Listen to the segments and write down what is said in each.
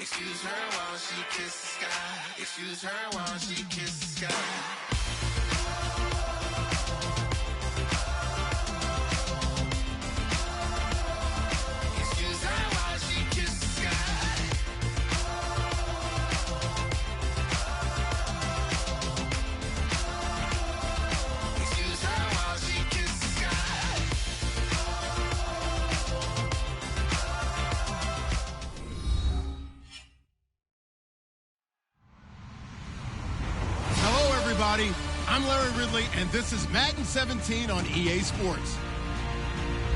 Excuse her while she kisses the sky. Excuse her while she kisses the sky. Excuse her while she kisses the sky. Excuse her while she kisses the sky. Hello, everybody. I'm Larry Ridley, and this is Madden 17 on EA Sports.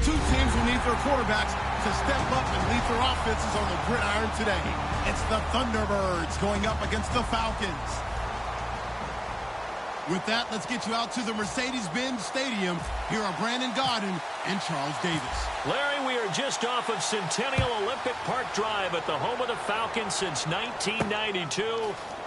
Two teams will need their quarterbacks to step up and lead their offenses on the gridiron today. It's the Thunderbirds going up against the Falcons. With that, let's get you out to the Mercedes-Benz Stadium. Here are Brandon Godden and Charles Davis. Larry, we are just off of Centennial Olympic Park Drive at the home of the Falcons since 1992.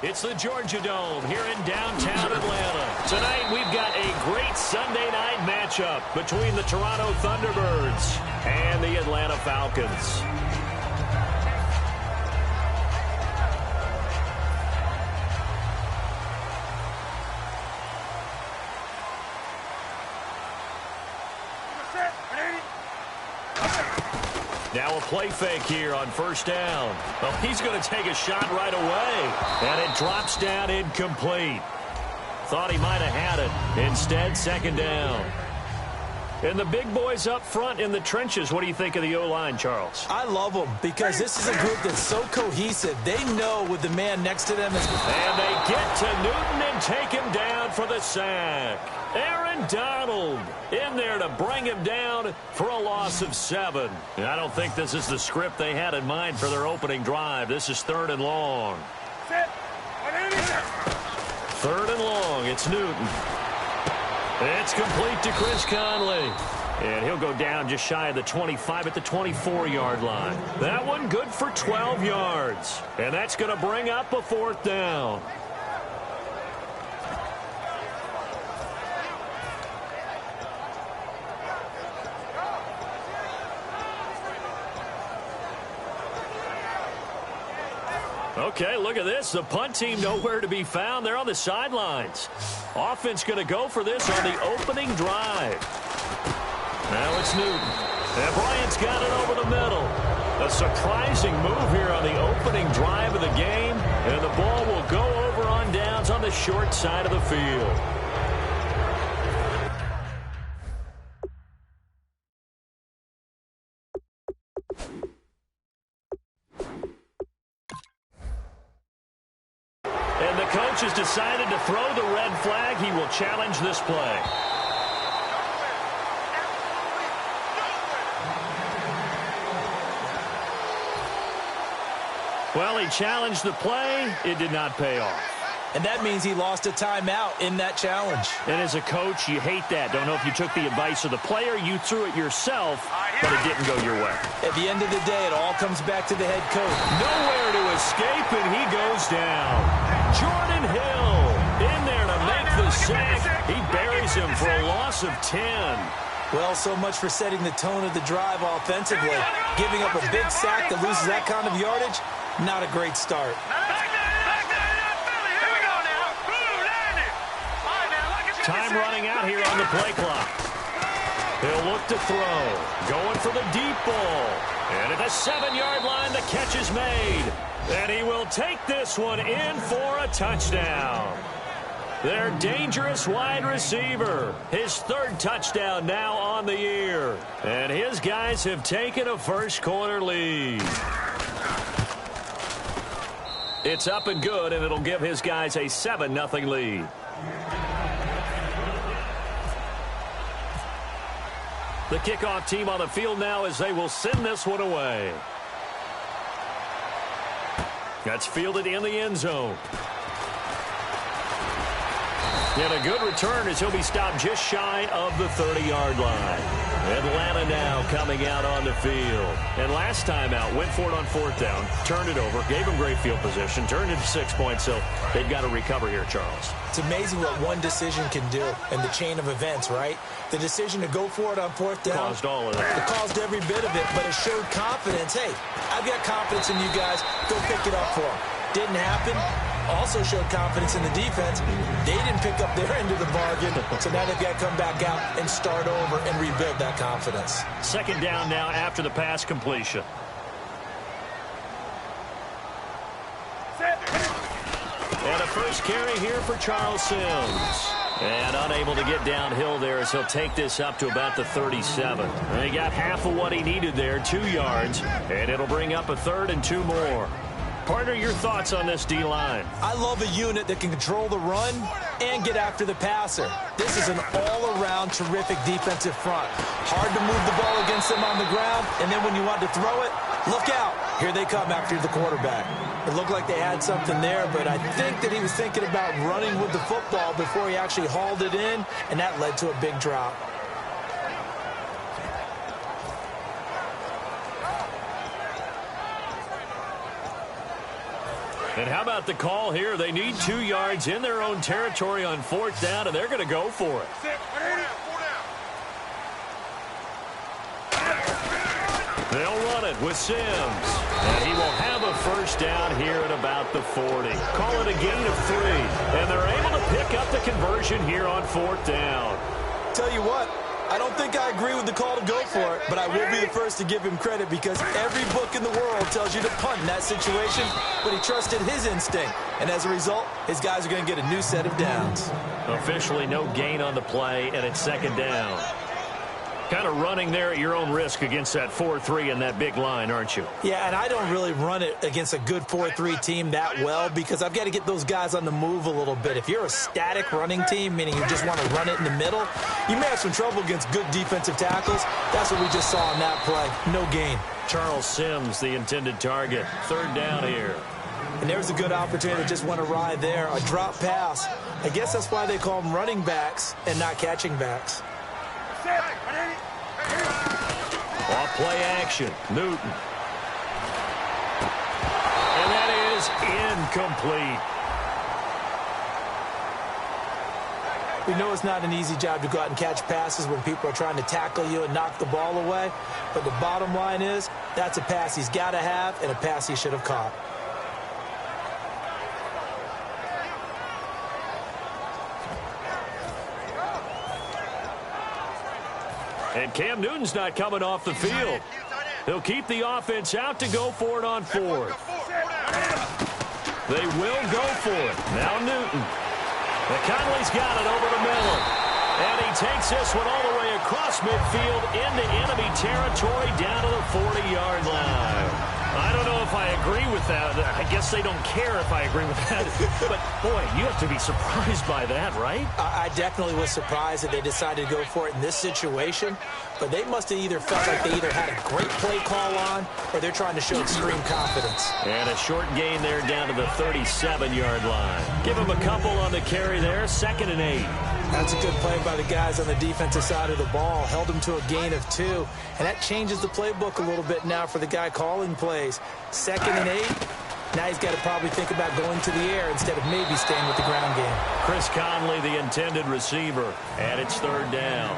It's the Georgia Dome here in downtown Atlanta. Tonight, we've got a great Sunday night matchup between the Toronto Thunderbirds and the Atlanta Falcons. Now a play fake here on first down. Oh, he's going to take a shot right away. And it drops down incomplete. Thought he might have had it. Instead, second down. And the big boys up front in the trenches. What do you think of the O-line, Charles? I love them because this is a group that's so cohesive. They know with the man next to them is... And they get to Newton and take him down for the sack. Aaron Donald in there to bring him down for a loss of 7. And I don't think this is the script they had in mind for their opening drive. This is 3rd and long. 3rd and long. It's Newton. It's complete to Chris Conley. And he'll go down just shy of the 25 at the 24-yard line. That one good for 12 yards. And that's going to bring up a 4th down. Okay, look at this. The punt team nowhere to be found. They're on the sidelines. Offense going to go for this on the opening drive. Now it's Newton. And Bryant's got it over the middle. A surprising move here on the opening drive of the game. And the ball will go over on downs on the short side of the field. And the coach has decided to throw the red flag. He will challenge this play. Well, he challenged the play. It did not pay off. And that means he lost a timeout in that challenge. And as a coach, you hate that. Don't know if you took the advice of the player. You threw it yourself, but it didn't go your way. At the end of the day, it all comes back to the head coach. Nowhere to escape, and he goes down. Jordan Hill in there to make the sack. He buries him for a loss of 10. Well, so much for setting the tone of the drive offensively. Giving up a big sack that loses that kind of yardage, not a great start. Time running out here on the play clock. He'll look to throw. Going for the deep ball. And at the 7-yard line, the catch is made. And he will take this one in for a touchdown. Their dangerous wide receiver. His 3rd touchdown now on the year. And his guys have taken a first-quarter lead. It's up and good, and it'll give his guys a 7-0 lead. The kickoff team on the field now as they will send this one away. That's fielded in the end zone. And a good return as he'll be stopped just shy of the 30-yard line. Atlanta now coming out on the field. And last time out, went for it on 4th down, turned it over, gave them great field position, turned it to 6 points, so they've got to recover here, Charles. It's amazing what one decision can do in the chain of events, right? The decision to go for it on 4th down. Caused all of that. It caused every bit of it, but it showed confidence. Hey, I've got confidence in you guys. Go pick it up for them. Didn't happen. Also showed confidence in the defense. They didn't pick up their end of the bargain, so now they've got to come back out and start over and rebuild that confidence. 2nd down now after the pass completion. And a first carry here for Charles Sims. And unable to get downhill there as he'll take this up to about the 37. And he got half of what he needed there, 2 yards, and it'll bring up a 3rd and 2 more. Partner, your thoughts on this D-line? I love a unit that can control the run and get after the passer. This is an all-around terrific defensive front. Hard to move the ball against them on the ground, and then when you want to throw it, look out. Here they come after the quarterback. It looked like they had something there, but I think that he was thinking about running with the football before he actually hauled it in, and that led to a big drop. And how about the call here? They need 2 yards in their own territory on 4th down, and they're going to go for it. They'll run it with Sims. And he will have a first down here at about the 40. Call it a gain of 3. And they're able to pick up the conversion here on 4th down. Tell you what, I don't think I agree with the call to go for it, but I will be the first to give him credit because every book in the world tells you to punt in that situation, but he trusted his instinct. And as a result, his guys are going to get a new set of downs. Officially no gain on the play, and it's 2nd down. Kind of running there at your own risk against that 4-3 and that big line, aren't you? Yeah, and I don't really run it against a good 4-3 team that well because I've got to get those guys on the move a little bit. If you're a static running team, meaning you just want to run it in the middle, you may have some trouble against good defensive tackles. That's what we just saw in that play. No gain. Charles Sims, the intended target. 3rd down here. And there's a good opportunity to just want to ride there. A drop pass. I guess that's why they call them running backs and not catching backs. Off play action. Newton. And that is incomplete. We know it's not an easy job to go out and catch passes when people are trying to tackle you and knock the ball away. But the bottom line is that's a pass he's got to have and a pass he should have caught. And Cam Newton's not coming off the field. He'll keep the offense out to go for it on 4th. They will go for it. Now Newton. And Conley's got it over the middle. And he takes this one all the way across midfield into enemy territory down to the 40-yard line. I don't know if I agree with that. I guess they don't care if I agree with that. But, boy, you have to be surprised by that, right? I definitely was surprised that they decided to go for it in this situation. But they must have either felt like they either had a great play call on or they're trying to show extreme confidence. And a short gain there down to the 37-yard line. Give him a couple on the carry there. 2nd and 8. That's a good play by the guys on the defensive side of the ball. Held him to a gain of 2. And that changes the playbook a little bit now for the guy calling plays. 2nd and 8. Now he's got to probably think about going to the air instead of maybe staying with the ground game. Chris Conley, the intended receiver. And it's 3rd down.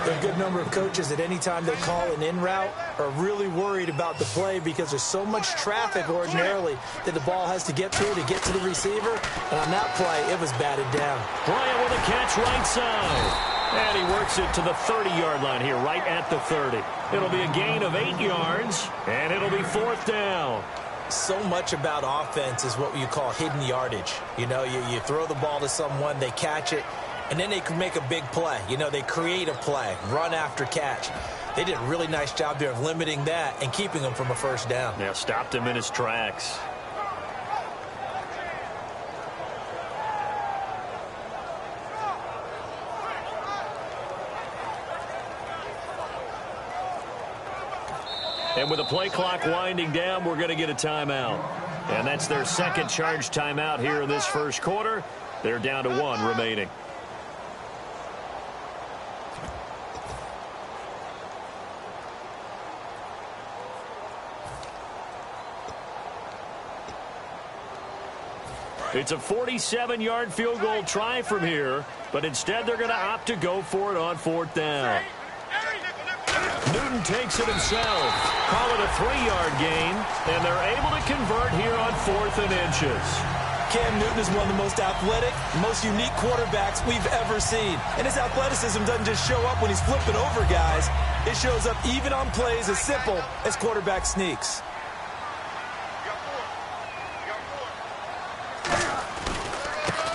There are a good number of coaches at any time they call an in route are really worried about the play because there's so much traffic ordinarily that the ball has to get through to get to the receiver. And on that play, it was batted down. Bryant with a catch right side. And he works it to the 30-yard line here, right at the 30. It'll be a gain of 8 yards, and it'll be 4th down. So much about offense is what you call hidden yardage. You know, you throw the ball to someone, they catch it, and then they can make a big play. You know, they create a play, run after catch. They did a really nice job there of limiting that and keeping him from a first down. Yeah, stopped him in his tracks. And with the play clock winding down, we're going to get a timeout. And that's their second charge timeout here in this first quarter. They're down to 1 remaining. It's a 47-yard field goal try from here, but instead they're going to opt to go for it on 4th down. Newton takes it himself. Call it a 3-yard gain, and they're able to convert here on 4th and inches. Cam Newton is one of the most athletic, most unique quarterbacks we've ever seen. And his athleticism doesn't just show up when he's flipping over guys. It shows up even on plays as simple as quarterback sneaks.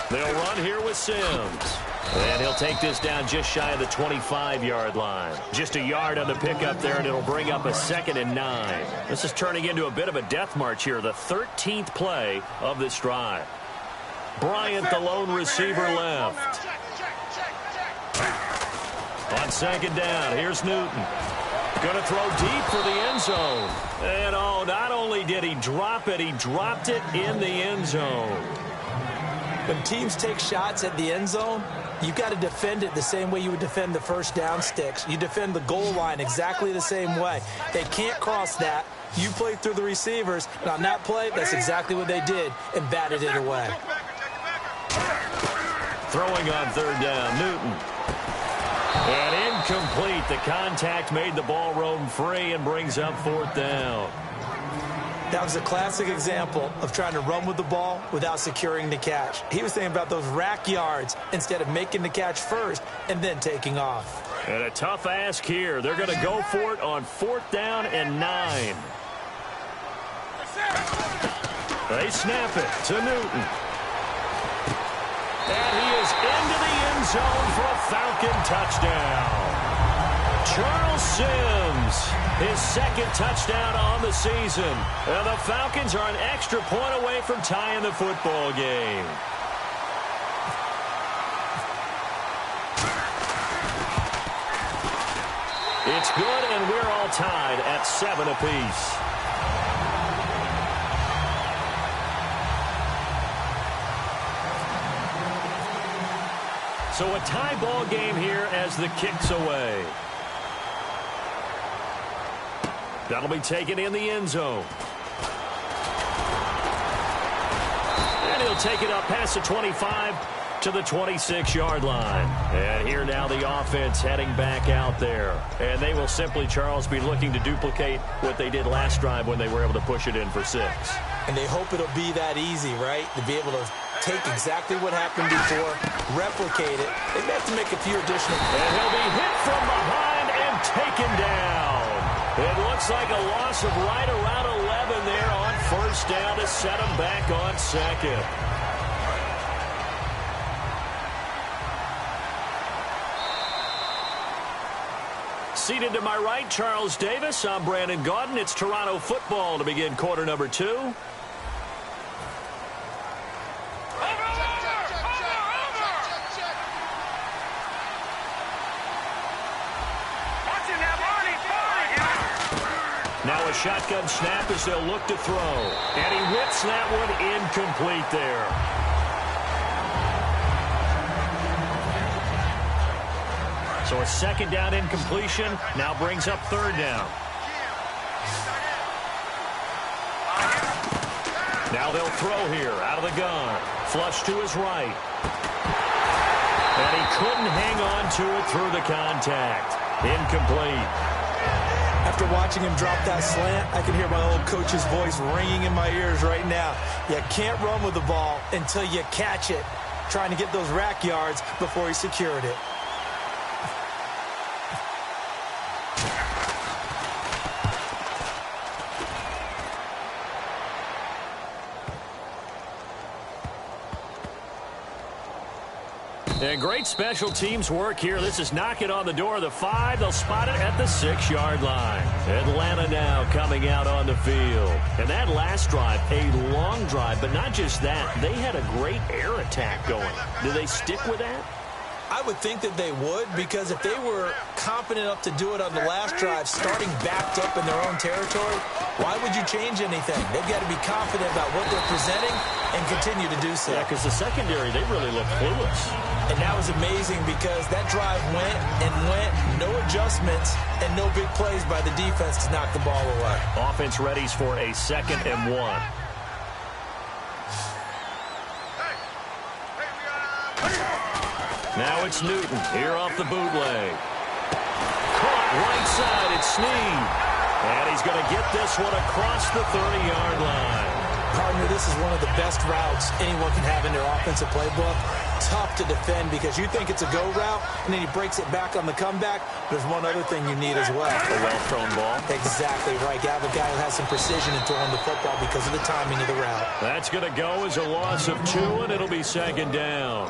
They'll run here with Sims. And he'll take this down just shy of the 25-yard line. Just a yard on the pickup there, and it'll bring up a 2nd and 9. This is turning into a bit of a death march here, the 13th play of this drive. Bryant, the lone receiver, left. On 2nd down, here's Newton. Going to throw deep for the end zone. And, oh, not only did he drop it, he dropped it in the end zone. When teams take shots at the end zone, you've got to defend it the same way you would defend the first down sticks. You defend the goal line exactly the same way. They can't cross that. You play through the receivers, and on that play, that's exactly what they did and batted it away. Throwing on 3rd down, Newton. And incomplete. The contact made the ball roam free and brings up 4th down. That was a classic example of trying to run with the ball without securing the catch. He was thinking about those rack yards instead of making the catch first and then taking off. And a tough ask here. They're going to go for it on 4th down and 9. They snap it to Newton. And he is into the end zone for a Falcon touchdown. Charles Sims, his 2nd touchdown on the season. And the Falcons are an extra point away from tying the football game. It's good, and we're all tied at 7 apiece. So a tie ball game here as the kick's away. That'll be taken in the end zone. And he'll take it up past the 25 to the 26-yard line. And here now the offense heading back out there. And they will simply, Charles, be looking to duplicate what they did last drive when they were able to push it in for 6. And they hope it'll be that easy, right? To be able to take exactly what happened before, replicate it. They may have to make a few additional. And he'll be hit from behind and taken down. It looks like a loss of right around 11 there on 1st down to set him back on 2nd. Seated to my right, Charles Davis. I'm Brandon Gaudin. It's Toronto football to begin quarter number 2. Now a shotgun snap as they'll look to throw. And he whips that one incomplete there. So a 2nd down incompletion now brings up 3rd down. Now they'll throw here out of the gun. Flush to his right. And he couldn't hang on to it through the contact. Incomplete. After watching him drop that slant, I can hear my old coach's voice ringing in my ears right now. You can't run with the ball until you catch it. Trying to get those rack yards before he secured it. And great special teams work here. This is knocking on the door of the 5. They'll spot it at the 6-yard line. Atlanta now coming out on the field. And that last drive, a long drive, but not just that. They had a great air attack going. Do they stick with that? I would think that they would, because if they were competent enough to do it on the last drive, starting backed up in their own territory, why would you change anything? They've got to be confident about what they're presenting and continue to do so. Yeah, because the secondary, they really look clueless. And that was amazing because that drive went and went, no adjustments, and no big plays by the defense to knock the ball away. Offense readies for a 2nd and 1. Now it's Newton here off the bootleg. Caught right side. It's Snead. And he's going to get this one across the 30-yard line. Partner, this is one of the best routes anyone can have in their offensive playbook. Tough to defend because you think it's a go route, and then he breaks it back on the comeback. There's one other thing you need as well. A well-thrown ball. Exactly right. You have a guy who has some precision in throwing the football because of the timing of the route. That's going to go as a loss of 2, and it'll be second down.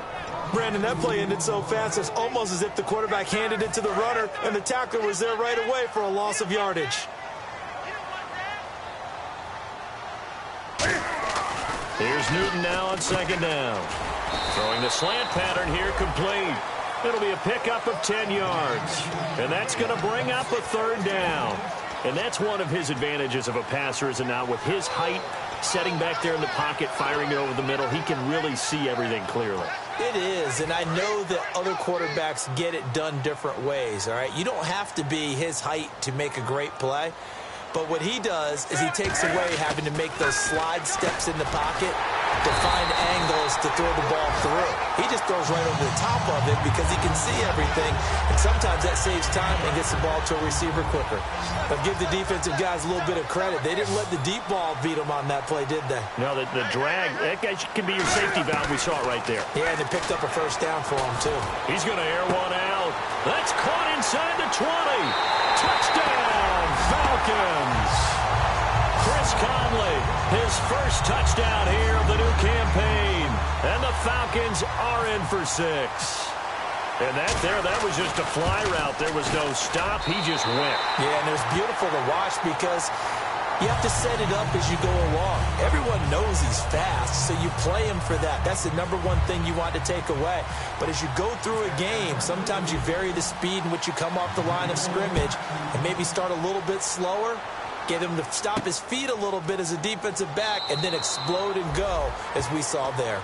Brandon, that play ended so fast, it's almost as if the quarterback handed it to the runner, and the tackler was there right away for a loss of yardage. Here's Newton now on second down. Throwing the slant pattern here, complete. It'll be a pickup of 10 yards. And that's going to bring up a third down. And that's one of his advantages of a passer, is now with his height, setting back there in the pocket, firing it over the middle, he can really see everything clearly. It is, and I know that other quarterbacks get it done different ways, all right? You don't have to be his height to make a great play. But what he does is he takes away having to make those slide steps in the pocket to find angles to throw the ball through. He just throws right over the top of it because he can see everything, and sometimes that saves time and gets the ball to a receiver quicker. But give the defensive guys a little bit of credit. They didn't let the deep ball beat them on that play, did they? No, the drag, that guy can be your safety valve. We saw it right there. Yeah, and they picked up a first down for him, too. He's going to air one out. That's caught inside the 20. Touchdown, Falcons. Chris Conley, his first touchdown here of the new campaign. And the Falcons are in for 6. And that was just a fly route. There was no stop. He just went. Yeah, and it was beautiful to watch because you have to set it up as you go along. Everyone knows he's fast, so you play him for that. That's the number one thing you want to take away. But as you go through a game, sometimes you vary the speed in which you come off the line of scrimmage and maybe start a little bit slower, get him to stop his feet a little bit as a defensive back, and then explode and go, as we saw there.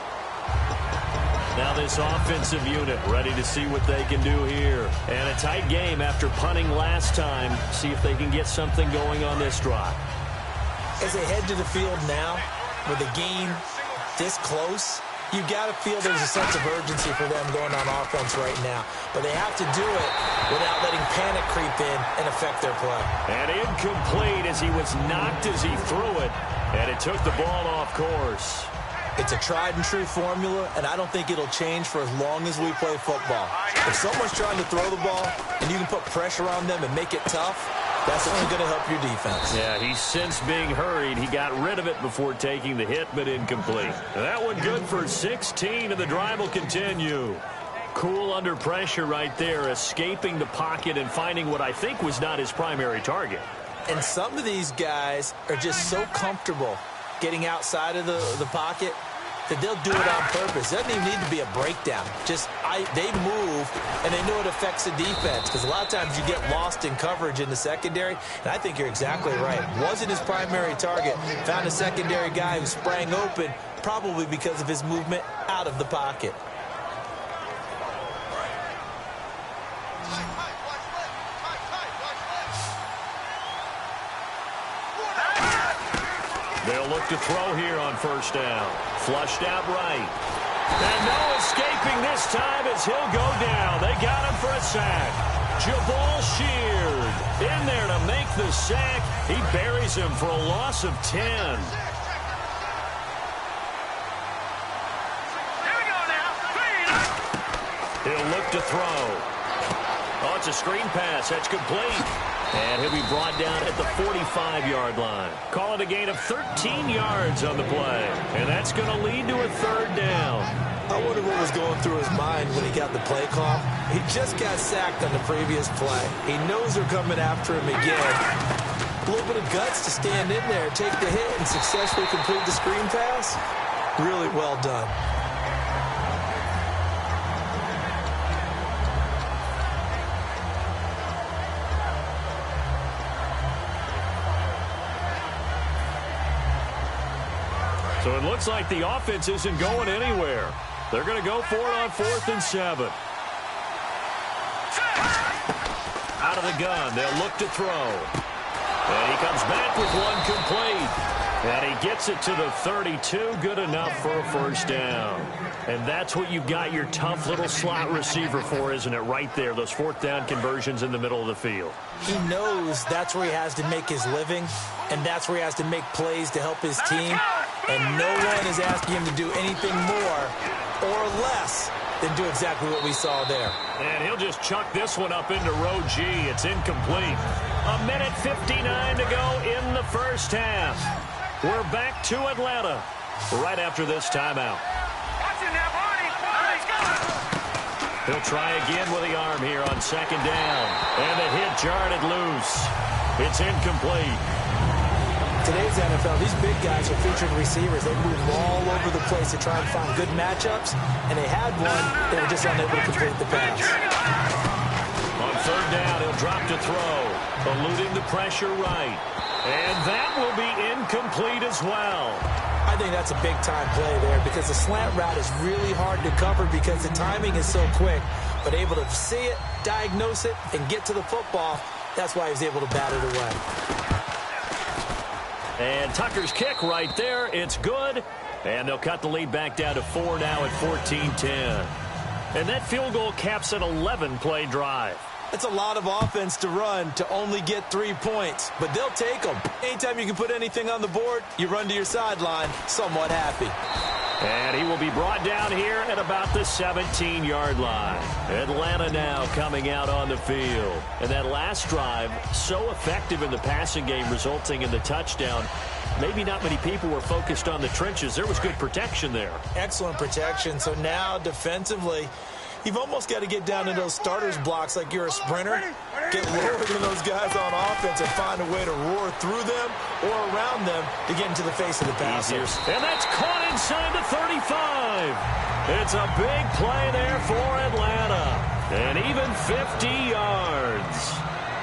Now this offensive unit ready to see what they can do here. And a tight game after punting last time. See if they can get something going on this drive. As they head to the field now, with the game this close, you've got to feel there's a sense of urgency for them going on offense right now. But they have to do it without letting panic creep in and affect their play. And incomplete as he was knocked as he threw it. And it took the ball off course. It's a tried-and-true formula, and I don't think it'll change for as long as we play football. If someone's trying to throw the ball and you can put pressure on them and make it tough, that's only going to help your defense. Yeah, he's since being hurried. He got rid of it before taking the hit, but incomplete. That one good for 16, and the drive will continue. Cool under pressure right there, escaping the pocket and finding what I think was not his primary target. And some of these guys are just so comfortable getting outside of the pocket that they'll do it on purpose. It doesn't even need to be a breakdown. Just they move, and they know it affects the defense because a lot of times you get lost in coverage in the secondary, and I think you're exactly right. Wasn't his primary target. Found a secondary guy who sprang open, probably because of his movement out of the pocket. They'll look to throw here on first down. Flushed out right. And no escaping this time as he'll go down. They got him for a sack. Jabal Sheard in there to make the sack. He buries him for a loss of 10. He'll look to throw. Oh, it's a screen pass. That's complete. And he'll be brought down at the 45-yard line. Call it a gain of 13 yards on the play. And that's going to lead to a third down. I wonder what was going through his mind when he got the play call. He just got sacked on the previous play. He knows they're coming after him again. A little bit of guts to stand in there, take the hit, and successfully complete the screen pass. Really well done. So it looks like the offense isn't going anywhere. They're going to go for it on 4th and 7. Out of the gun, they'll look to throw. And he comes back with one complete. And he gets it to the 32, good enough for a first down. And that's what you've got your tough little slot receiver for, isn't it? Right there, those fourth down conversions in the middle of the field. He knows that's where he has to make his living, and that's where he has to make plays to help his team. And no one is asking him to do anything more or less than do exactly what we saw there. And he'll just chuck this one up into row G. It's incomplete. 1:59 to go in the first half. We're back to Atlanta right after this timeout. He'll try again with the arm here on second down. And the hit jarred it loose. It's incomplete. Today's NFL, these big guys are featured receivers. They move all over the place to try and find good matchups. And they had one. They were just unable to complete the pass. On third down, he'll drop to throw. Eluding the pressure right. And that will be incomplete as well. I think that's a big-time play there because the slant route is really hard to cover because the timing is so quick. But able to see it, diagnose it, and get to the football, that's why he was able to bat it away. And Tucker's kick right there. It's good. And they'll cut the lead back down to 4 now at 14-10. And that field goal caps an 11-play drive. It's a lot of offense to run to only get 3 points, but they'll take them. Anytime you can put anything on the board, you run to your sideline somewhat happy. And he will be brought down here at about the 17-yard line. Atlanta now coming out on the field. And that last drive, so effective in the passing game, resulting in the touchdown. Maybe not many people were focused on the trenches. There was good protection there. Excellent protection. So now defensively, you've almost got to get down in those starters blocks like you're a sprinter. Get lower than those guys on offense and find a way to roar through them or around them to get into the face of the passers. And that's caught inside the 35. It's a big play there for Atlanta. And even 50 yards.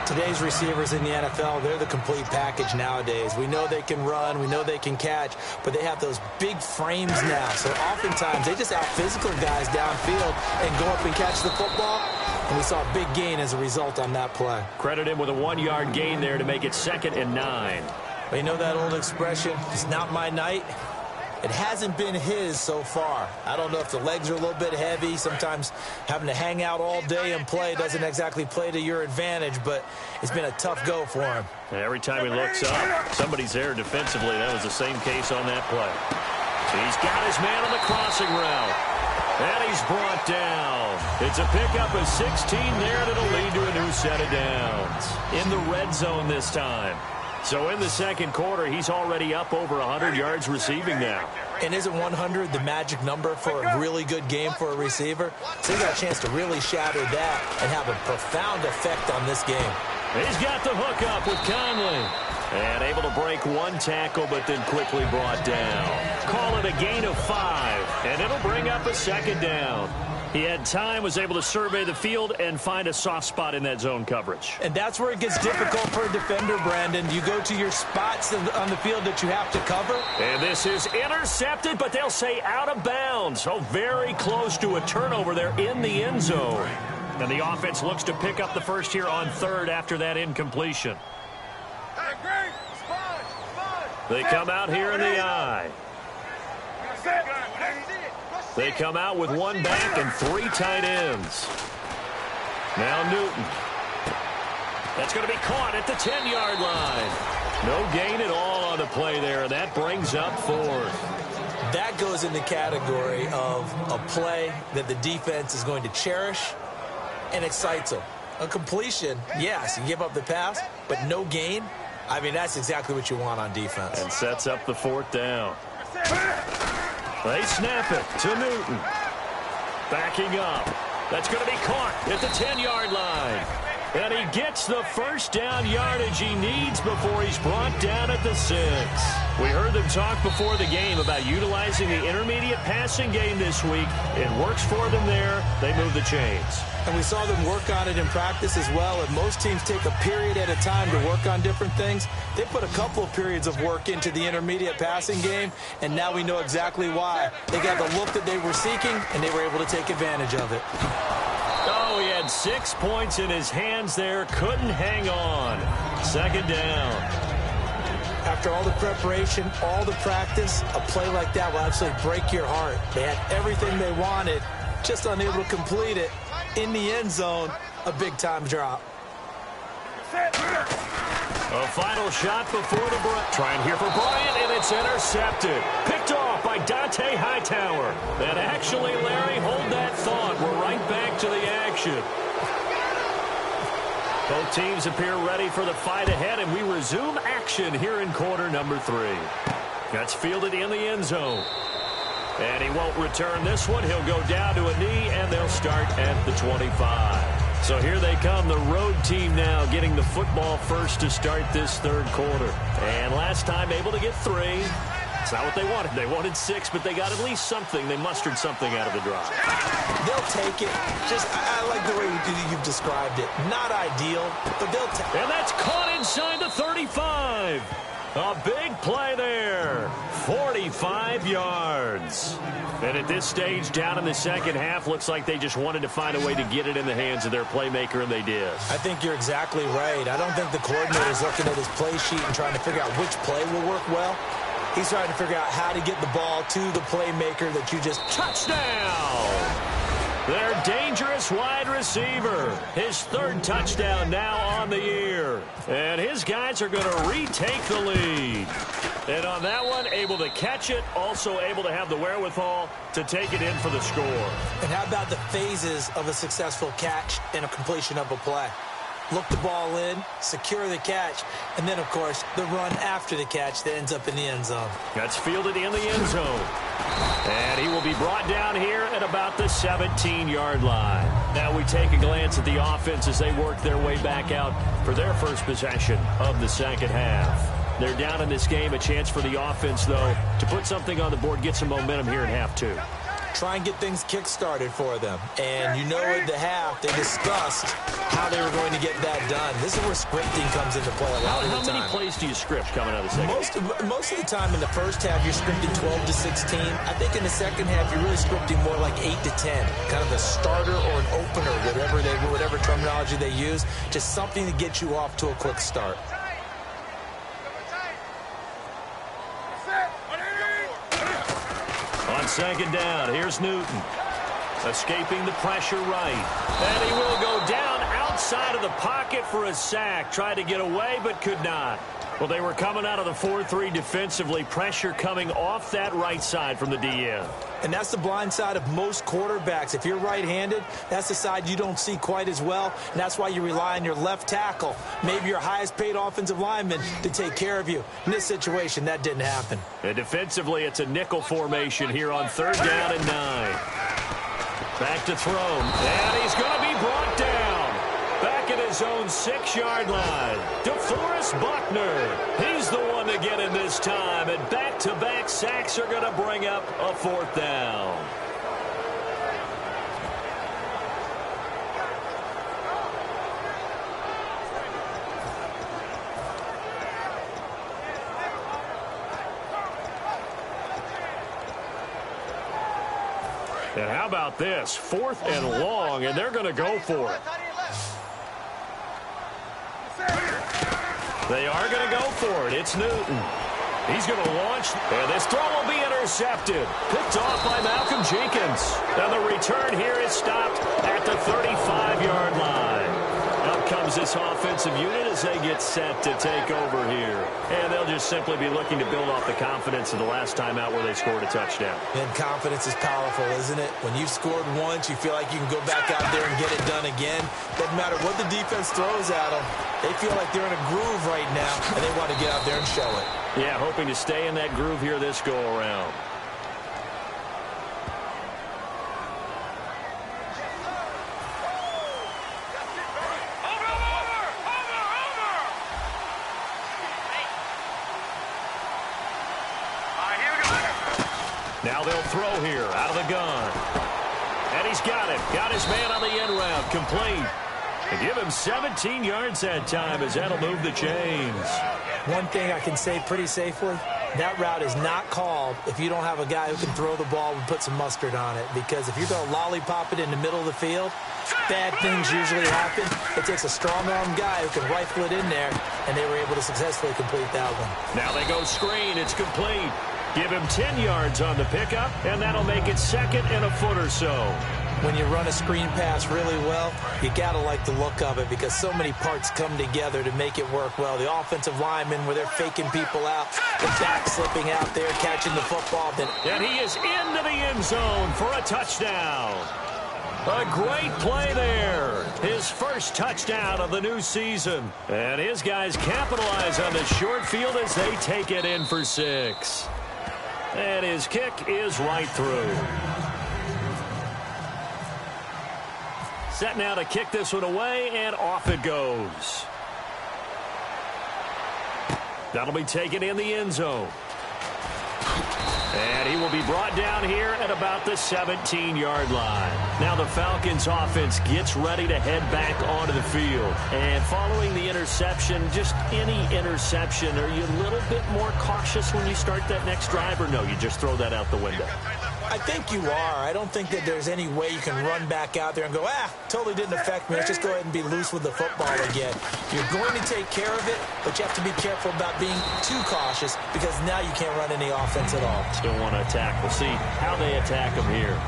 Today's receivers in the NFL, they're the complete package nowadays. We know they can run, we know they can catch, but they have those big frames now. So oftentimes they just out-physical guys downfield and go up and catch the football. And we saw a big gain as a result on that play. Credit him with a 1-yard gain there to make it 2nd and 9. But you know that old expression, it's not my night? It hasn't been his so far. I don't know if the legs are a little bit heavy. Sometimes having to hang out all day and play doesn't exactly play to your advantage, but it's been a tough go for him. Every time he looks up, somebody's there defensively. That was the same case on that play. He's got his man on the crossing route. And he's brought down. It's a pickup of 16 there, and it'll lead to a new set of downs. In the red zone this time. So in the second quarter, he's already up over 100 yards receiving now. And isn't 100 the magic number for a really good game for a receiver? So he's got a chance to really shatter that and have a profound effect on this game. He's got the hook up with Conley. And able to break one tackle, but then quickly brought down. Call it a gain of 5, and it'll bring up a 2nd down. He had time, was able to survey the field and find a soft spot in that zone coverage. And that's where it gets difficult for a defender, Brandon. You go to your spots on the field that you have to cover. And this is intercepted, but they'll say out of bounds. So very close to a turnover there in the end zone. And the offense looks to pick up the first here on 3rd after that incompletion. They come out here in the I. They come out with 1 back and 3 tight ends. Now Newton. That's going to be caught at the 10-yard line. No gain at all on the play there. That brings up 4th. That goes in the category of a play that the defense is going to cherish and excites them. A completion, yes, you give up the pass, but no gain. I mean, that's exactly what you want on defense. And sets up the 4th down. They snap it to Newton. Backing up. That's going to be caught at the 10-yard line. And he gets the first down yardage he needs before he's brought down at the 6. We heard them talk before the game about utilizing the intermediate passing game this week. It works for them there. They move the chains. And we saw them work on it in practice as well. And most teams take a period at a time to work on different things. They put a couple of periods of work into the intermediate passing game, and now we know exactly why. They got the look that they were seeking, and they were able to take advantage of it. Oh, he had 6 points in his hands there. Couldn't hang on. 2nd down. After all the preparation, all the practice, a play like that will absolutely break your heart. They had everything they wanted, just unable to complete it. In the end zone, a big-time drop. A final shot before the break. Trying here for Bryant, and it's intercepted. Picked off by Dante Hightower. And actually, Larry, hold that thought. We're right back to the action. Both teams appear ready for the fight ahead, and we resume action here in quarter number 3. That's fielded in the end zone. And he won't return this one. He'll go down to a knee, and they'll start at the 25. So here they come, the road team now getting the football first to start this third quarter. And last time able to get 3. It's not what they wanted. They wanted 6, but they got at least something. They mustered something out of the drive. They'll take it. I like the way you've described it. Not ideal, but they'll take it. And that's caught inside the 35. A big play there. 45 yards. And at this stage, down in the second half, looks like they just wanted to find a way to get it in the hands of their playmaker, and they did. I think you're exactly right. I don't think the coordinator's looking at his play sheet and trying to figure out which play will work well. He's trying to figure out how to get the ball to the playmaker that you just... Touchdown! Their dangerous wide receiver. His 3rd touchdown now on the year. And his guys are going to retake the lead. And on that one, able to catch it, also able to have the wherewithal to take it in for the score. And how about the phases of a successful catch and a completion of a play? Look the ball in, secure the catch, and then, of course, the run after the catch that ends up in the end zone. That's fielded in the end zone. And he will be brought down here at about the 17-yard line. Now we take a glance at the offense as they work their way back out for their first possession of the second half. They're down in this game. A chance for the offense, though, to put something on the board, get some momentum here in half 2. Try and get things kick-started for them. And you know at the half, they discussed how they were going to get that done. This is where scripting comes into play a lot of the time. How many plays do you script coming out of the second half? Most of the time in the first half, you're scripting 12 to 16. I think in the second half, you're really scripting more like 8 to 10. Kind of a starter or an opener, whatever terminology they use. Just something to get you off to a quick start. On second down, here's Newton. Escaping the pressure right. And he will go down outside of the pocket for a sack. Tried to get away, but could not. Well, they were coming out of the 4-3 defensively. Pressure coming off that right side from the DN. And that's the blind side of most quarterbacks. If you're right-handed, that's the side you don't see quite as well. And that's why you rely on your left tackle, maybe your highest-paid offensive lineman, to take care of you. In this situation, that didn't happen. And defensively, it's a nickel formation here on 3rd down and 9. Back to throw. And he's going to be brought down. Back at his own 6-yard line. DeForest Buckner. He's the one to get in this time. And back-to-back sacks are going to bring up a 4th down. And how about this? 4th and long, and they're going to go for it. They are going to go for it. It's Newton. He's going to launch, and this throw will be intercepted. Picked off by Malcolm Jenkins. And the return here is stopped at the 35-yard line. Out comes this offensive unit as they get set to take over here. And they'll just simply be looking to build off the confidence of the last time out where they scored a touchdown. And confidence is powerful, isn't it? When you've scored once, you feel like you can go back out there and get it done again. Doesn't matter what the defense throws at them. They feel like they're in a groove right now, and they want to get out there and show it. Yeah, hoping to stay in that groove here this go-around. Now they'll throw here out of the gun. And he's got it. Got his man on the end route. Complete. And give him 17 yards that time as that'll move the chains. One thing I can say pretty safely, That route is not called if you don't have a guy who can throw the ball and put some mustard on it. Because if you're going to lollipop it in the middle of the field, bad things usually happen. It takes a strong-arm guy who can rifle it in there, and they were able to successfully complete that one. Now they go screen. It's complete. Give him 10 yards on the pickup, and that'll make it second and a foot or so. When you run a screen pass really well, you got to like the look of it because so many parts come together to make it work well. The offensive linemen, where they're faking people out, the back slipping out there, catching the football. And he is into the end zone for a touchdown. A great play there. His first touchdown of the new season. And his guys capitalize on the short field as they take it in for 6. And his kick is right through. Set now to kick this one away, and off it goes. That'll be taken in the end zone. And he will be brought down here at about the 17-yard line. Now the Falcons offense gets ready to head back onto the field. And following the interception, just any interception, are you a little bit more cautious when you start that next drive, or no, you just throw that out the window? I think you are. I don't think that there's any way you can run back out there and go, totally didn't affect me. Let's just go ahead and be loose with the football again. You're going to take care of it, but you have to be careful about being too cautious because now you can't run any offense at all. Still want to attack. We'll see how they attack him here.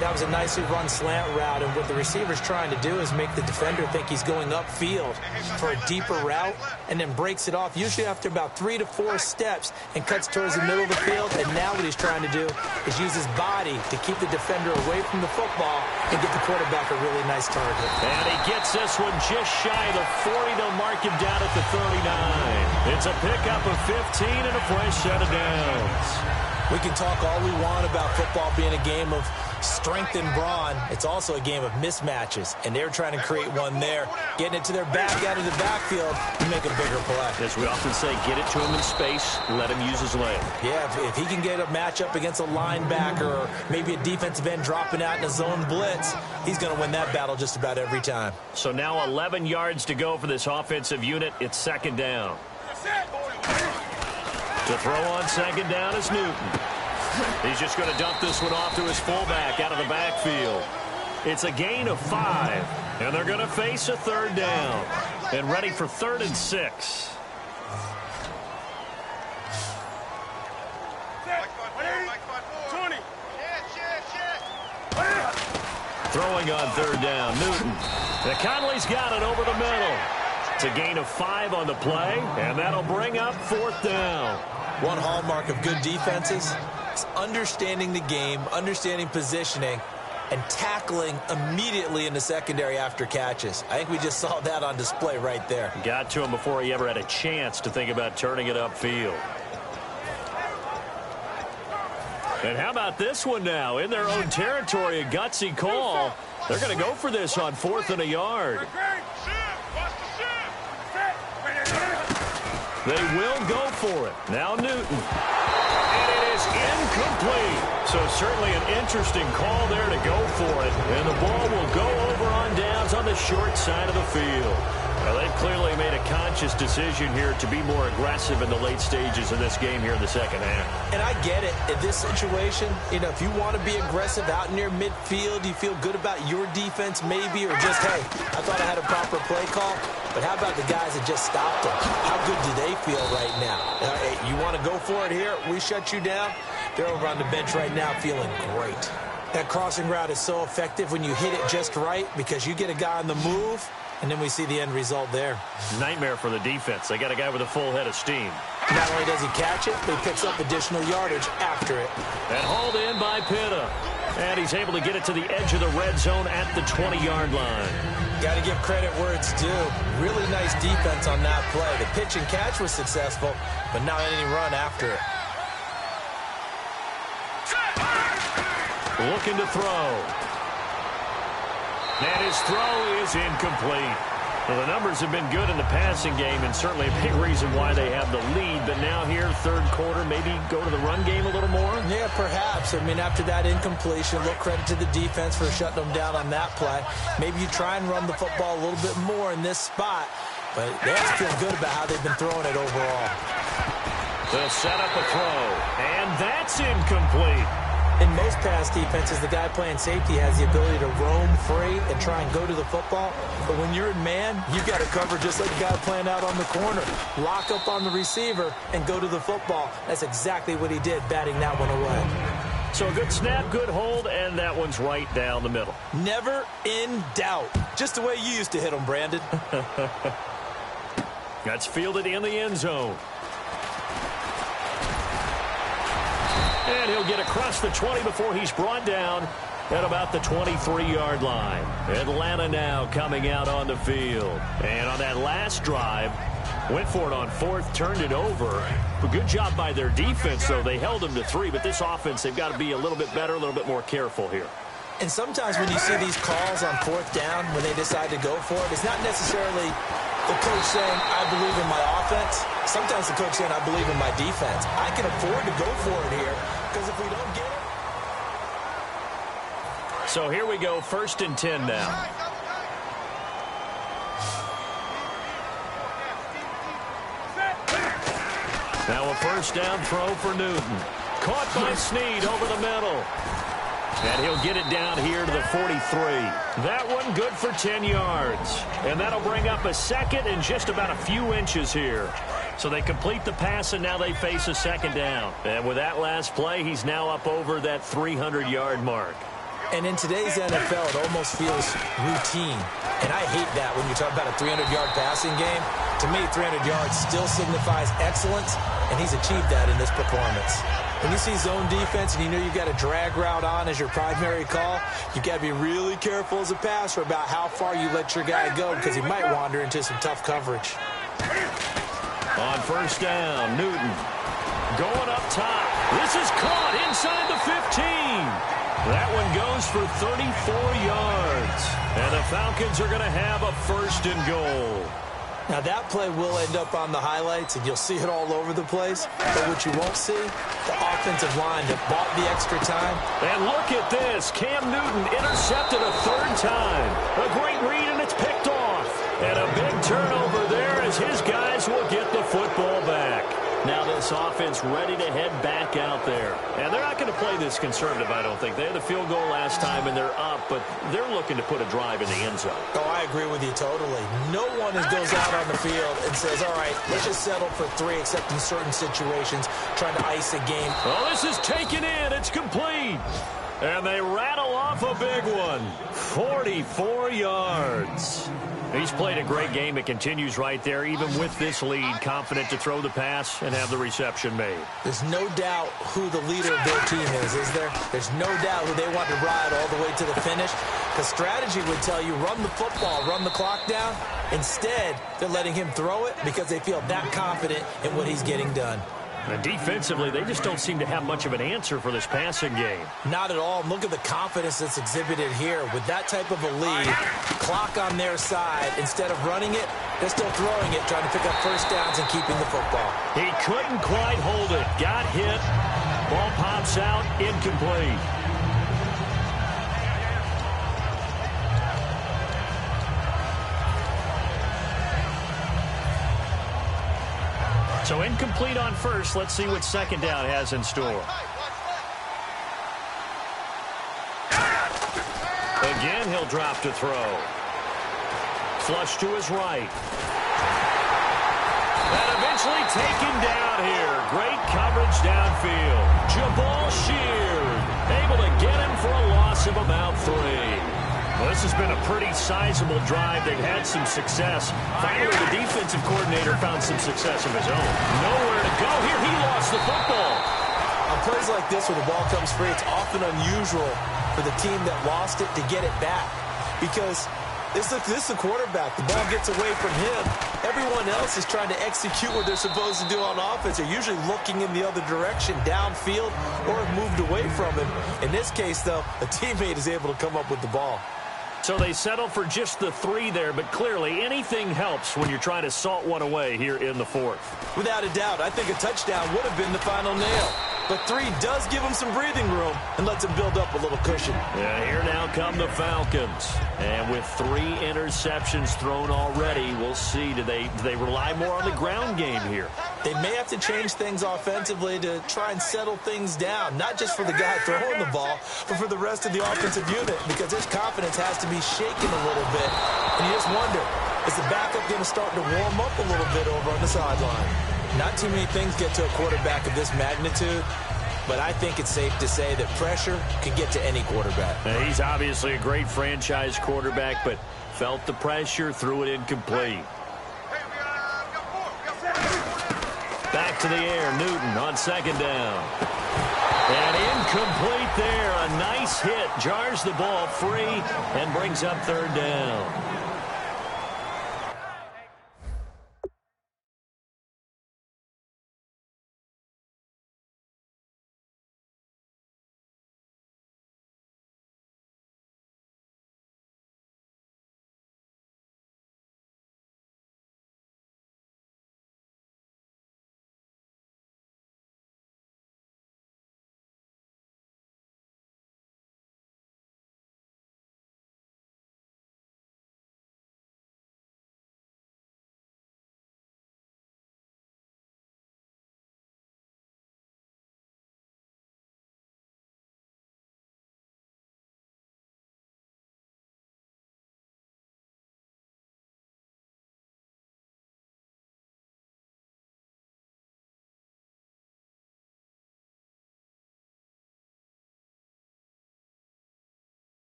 That was a nicely run slant route, and what the receiver's trying to do is make the defender think he's going upfield for a deeper route and then breaks it off, usually after about 3 to 4 steps, and cuts towards the middle of the field. And now what he's trying to do is use his body to keep the defender away from the football and get the quarterback a really nice target. And he gets this one just shy of the 40. They'll mark him down at the 39. It's a pickup of 15 and a fresh set of downs. We can talk all we want about football being a game of strength and brawn. It's also a game of mismatches, and they're trying to create one there. Getting it to their back out of the backfield, you make a bigger play. As we often say, get it to him in space, let him use his leg. Yeah, if he can get a matchup against a linebacker or maybe a defensive end dropping out in a zone blitz, he's going to win that battle just about every time. So now 11 yards to go for this offensive unit. It's second down. To throw on second down is Newton. He's just going to dump this one off to his fullback out of the backfield. It's a gain of 5, and they're going to face a third down. And ready for 3rd and 6. Throwing on third down, Newton. Conley's got it over the middle. It's a gain of 5 on the play, and that'll bring up 4th down. One hallmark of good defenses is understanding the game, understanding positioning, and tackling immediately in the secondary after catches. I think we just saw that on display right there. Got to him before he ever had a chance to think about turning it upfield. And how about this one now? In their own territory, a gutsy call. They're going to go for this on 4th and a yard. They will go for it. Now Newton. And it is incomplete. So certainly an interesting call there to go for it. And the ball will go over on downs on the short side of the field. Well, they've clearly made a conscious decision here to be more aggressive in the late stages of this game here in the second half. And I get it. In this situation, if you want to be aggressive out near midfield, you feel good about your defense maybe, or just, hey, I thought I had a proper play call. But how about the guys that just stopped them? How good do they feel right now? Hey, you want to go for it here? We shut you down? They're over on the bench right now feeling great. That crossing route is so effective when you hit it just right because you get a guy on the move, and then we see the end result there. Nightmare for the defense. They got a guy with a full head of steam. Not only does he catch it, but he picks up additional yardage after it. And hauled in by Pitta. And he's able to get it to the edge of the red zone at the 20-yard line. Got to give credit where it's due. Really nice defense on that play. The pitch and catch was successful, but not any run after it. Looking to throw. And his throw is incomplete. Well, the numbers have been good in the passing game, and certainly a big reason why they have the lead. But now here, third quarter, maybe go to the run game a little more? Yeah, perhaps. I mean, after that incompletion, a little credit to the defense for shutting them down on that play. Maybe you try and run the football a little bit more in this spot. But they have to feel good about how they've been throwing it overall. They'll set up a throw, and that's incomplete. In most pass defenses, the guy playing safety has the ability to roam free and try and go to the football. But when you're in man, you've got to cover just like the guy playing out on the corner. Lock up on the receiver and go to the football. That's exactly what he did, batting that one away. So a good snap, good hold, and that one's right down the middle. Never in doubt. Just the way you used to hit them, Brandon. That's fielded in the end zone. And he'll get across the 20 before he's brought down at about the 23-yard line. Atlanta now coming out on the field. And on that last drive, went for it on fourth, turned it over. A good job by their defense, though. They held them to 3, but this offense, they've got to be a little bit better, a little bit more careful here. And sometimes when you see these calls on fourth down, when they decide to go for it, it's not necessarily the coach saying, I believe in my offense. Sometimes the coach saying, I believe in my defense. I can afford to go for it here, because if we don't get it. So here we go, 1st and 10 now. Now a first down throw for Newton. Caught by Snead over the middle. And he'll get it down here to the 43. That one good for 10 yards. And that'll bring up a second and just about a few inches here. So they complete the pass, and now they face a second down. And with that last play, he's now up over that 300-yard mark. And in today's NFL, it almost feels routine. And I hate that when you talk about a 300-yard passing game. To me, 300 yards still signifies excellence, and he's achieved that in this performance. When you see zone defense and you know you've got a drag route on as your primary call, you've got to be really careful as a passer about how far you let your guy go, because he might wander into some tough coverage. On first down, Newton going up top. This is caught inside the 15. That one goes for 34 yards. And the Falcons are going to have a 1st and goal. Now, that play will end up on the highlights, and you'll see it all over the place. But what you won't see, the offensive line that bought the extra time. And look at this. Cam Newton intercepted a 3rd time. A great read, and it's picked off. And a big turnover there as his guys will get the football back. Now this offense ready to head back out there. And they're not going to play this conservative, I don't think. They had the field goal last time, and they're up, but they're looking to put a drive in the end zone. Oh, I agree with you totally. No one goes out on the field and says, all right, let's just settle for 3, except in certain situations, trying to ice a game. Oh, this is taken in. It's complete. And they rattle off a big one. 44 yards. He's played a great game. It continues right there, even with this lead, confident to throw the pass and have the reception made. There's no doubt who the leader of their team is there? There's no doubt who they want to ride all the way to the finish. Because strategy would tell you, run the football, run the clock down. Instead, they're letting him throw it because they feel that confident in what he's getting done. And defensively, they just don't seem to have much of an answer for this passing game. Not at all. Look at the confidence that's exhibited here. With that type of a lead, clock on their side, instead of running it, they're still throwing it, trying to pick up first downs and keeping the football. He couldn't quite hold it. Got hit. Ball pops out. Incomplete. So incomplete on first. Let's see what second down has in store. Again, he'll drop to throw. Flush to his right. And eventually taken down here. Great coverage downfield. Jabal Sheard able to get him for a loss of about 3. Well, this has been a pretty sizable drive. They've had some success. Finally, the defensive coordinator found some success of his own. Nowhere to go here. He lost the football. On plays like this where the ball comes free, it's often unusual for the team that lost it to get it back. Because this is the quarterback. The ball gets away from him. Everyone else is trying to execute what they're supposed to do on offense. They're usually looking in the other direction, downfield, or have moved away from him. In this case, though, a teammate is able to come up with the ball. So they settle for just the 3 there, but clearly anything helps when you're trying to salt one away here in the 4th. Without a doubt, I think a touchdown would have been the final nail. But 3 does give them some breathing room and lets them build up a little cushion. Yeah, here now come the Falcons. And with 3 interceptions thrown already, we'll see. Do they rely more on the ground game here? They may have to change things offensively to try and settle things down, not just for the guy throwing the ball, but for the rest of the offensive unit, because his confidence has to be shaken a little bit. And you just wonder, is the backup going to start to warm up a little bit over on the sideline? Not too many things get to a quarterback of this magnitude, but I think it's safe to say that pressure can get to any quarterback. He's obviously a great franchise quarterback, but felt the pressure, threw it incomplete. Back to the air, Newton on second down. And incomplete there. A nice hit. Jars the ball free and brings up third down.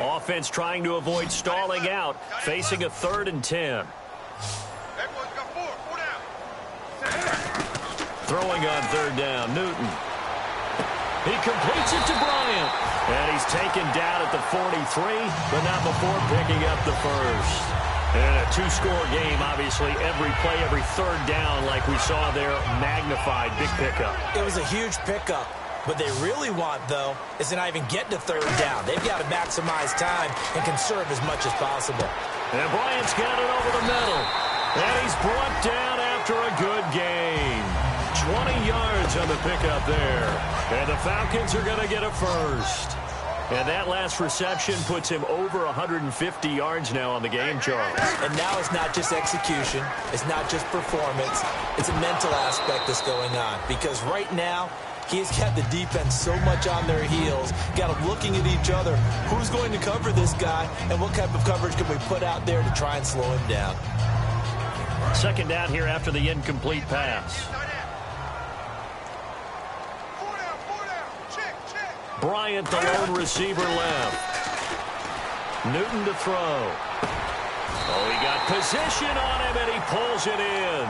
Offense trying to avoid stalling out, facing a 3rd and 10. Throwing on 3rd down, Newton. He completes it to Bryant. And he's taken down at the 43, but not before picking up the first. And a 2-score game, obviously, every play, every 3rd down, like we saw there, magnified, big pickup. It was a huge pickup. What they really want, though, is to not even get to 3rd down. They've got to maximize time and conserve as much as possible. And Bryant's got it over the middle. And he's brought down after a good game. 20 yards on the pickup there. And the Falcons are going to get a first. And that last reception puts him over 150 yards now on the game, Charles. And now it's not just execution. It's not just performance. It's a mental aspect that's going on. Because right now, he's got the defense so much on their heels, got them looking at each other. Who's going to cover this guy, and what type of coverage can we put out there to try and slow him down? 2nd down here after the incomplete pass. Bryant, the lone receiver, left. Newton to throw. Oh, he got position on him, and he pulls it in.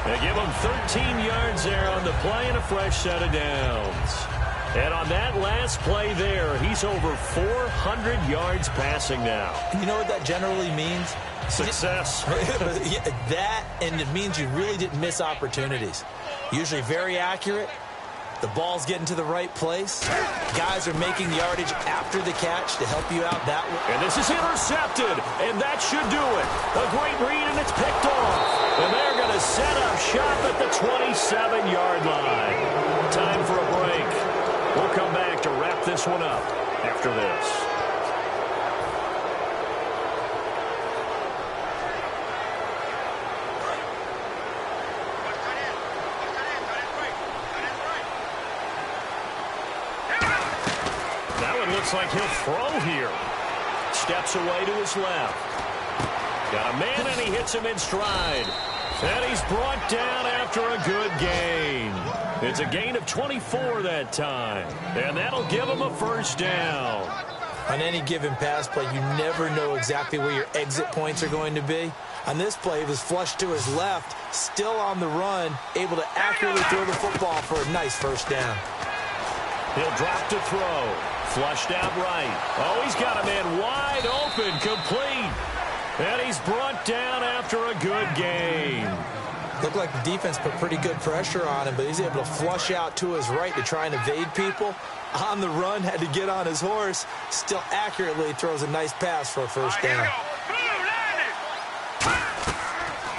They give him 13 yards there on the play and a fresh set of downs. And on that last play there, he's over 400 yards passing now. And you know what that generally means? Success. That, and it means you really didn't miss opportunities. Usually very accurate. The ball's getting to the right place. Guys are making yardage after the catch to help you out that way. And this is intercepted, and that should do it. A great read, and it's picked off. And they're going to set up shop at the 27-yard line. Time for a break. We'll come back to wrap this one up after this. Looks like he'll throw here. Steps away to his left. Got a man, and he hits him in stride. And he's brought down after a good gain. It's a gain of 24 that time. And that'll give him a first down. On any given pass play, you never know exactly where your exit points are going to be. On this play, he was flushed to his left, still on the run, able to accurately throw the football for a nice first down. He'll drop to throw. Flushed out right. Oh, he's got a man wide open, complete. And he's brought down after a good game. Looked like the defense put pretty good pressure on him, but he's able to flush out to his right to try and evade people. On the run, had to get on his horse. Still accurately throws a nice pass for a first down.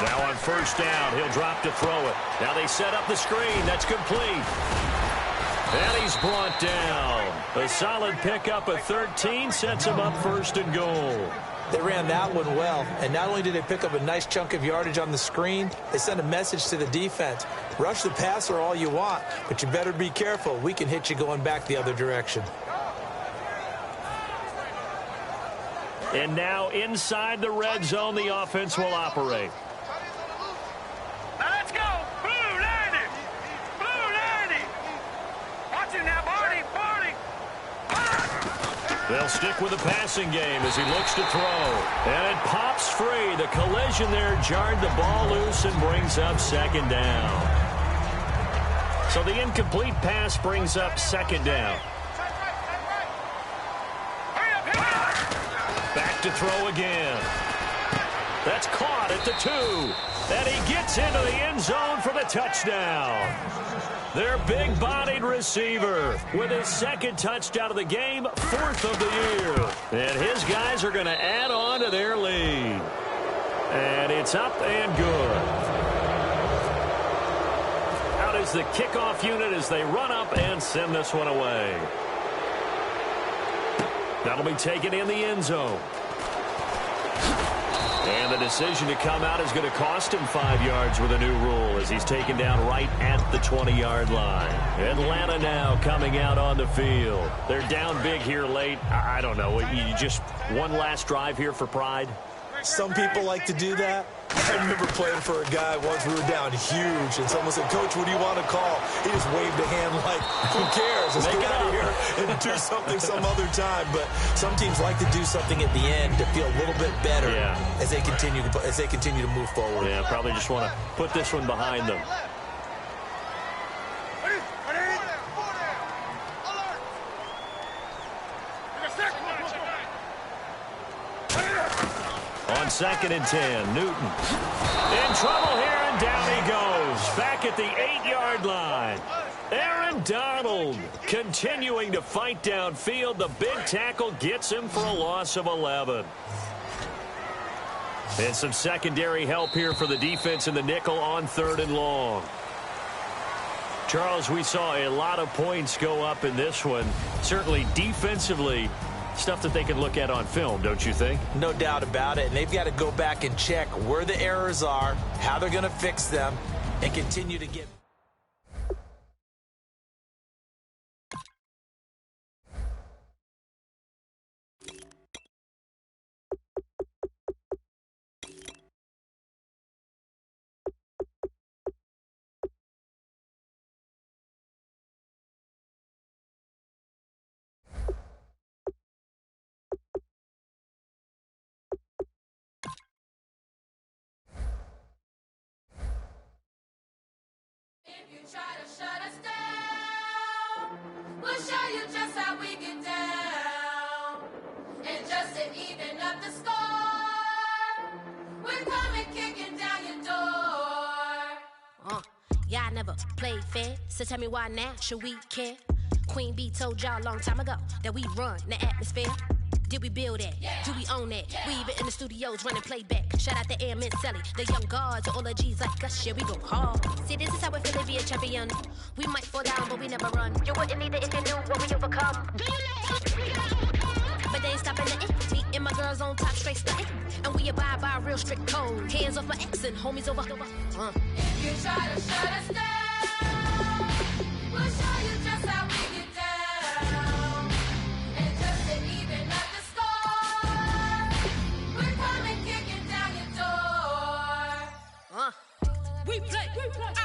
Now on first down, he'll drop to throw it. Now they set up the screen. That's complete. And he's brought down. A solid pickup of 13 sets him up 1st and goal. They ran that one well, and not only did they pick up a nice chunk of yardage on the screen, they sent a message to the defense. Rush the passer all you want, but you better be careful. We can hit you going back the other direction. And now inside the red zone, the offense will operate. Now let's go. Blue 90. Blue 90. Watch it now, Barney. Barney. They'll stick with the passing game as he looks to throw. And it pops free. The collision there jarred the ball loose and brings up 2nd down. So the incomplete pass brings up 2nd down. Back to throw again. That's caught at the 2. And he gets into the end zone for the touchdown. Their big-bodied receiver with his 2nd touchdown of the game, 4th of the year. And his guys are going to add on to their lead. And it's up and good. Out is the kickoff unit as they run up and send this one away. That'll be taken in the end zone. And the decision to come out is going to cost him 5 yards with a new rule as he's taken down right at the 20-yard line. Atlanta now coming out on the field. They're down big here late. I don't know. You just one last drive here for pride? Some people like to do that. I remember playing for a guy once. We were down huge, and someone said, "Coach, what do you want to call?" He just waved a hand like, who cares? Let's get out of here and do something some other time. But some teams like to do something at the end to feel a little bit better as they continue to move forward. Yeah, probably just want to put this one behind them. On 2nd and 10, Newton in trouble here, and down he goes. Back at the 8-yard line. Aaron Donald continuing to fight downfield. The big tackle gets him for a loss of 11. And some secondary help here for the defense in the nickel on 3rd and long. Charles, we saw a lot of points go up in this one. Certainly defensively, stuff that they can look at on film, don't you think? No doubt about it. And they've got to go back and check where the errors are, how they're going to fix them, and continue to get... Try to shut us down. We'll show you just how we get down. And just to even up the score, we're coming kicking down your door. Yeah, I never played fair, so tell me why now should we care? Queen B told y'all a long time ago that we run the atmosphere. Did we build it? Yeah. Do we own it? Yeah. We even in the studios running playback. Shout out to Airman Sally, the young guards, all the G's like us. Yeah, we go hard. See, this is how we feel to be a champion. We might fall down, but we never run. You wouldn't need it if you knew what we overcome. Do you know? But they ain't stopping nothing. Me and my girls on top, straight stunting. And we abide by a real strict code. Hands off my ex and homies over. If you try to shut us down, we'll show you just how we get down. And just to even up the score, we're coming kicking down your door. We play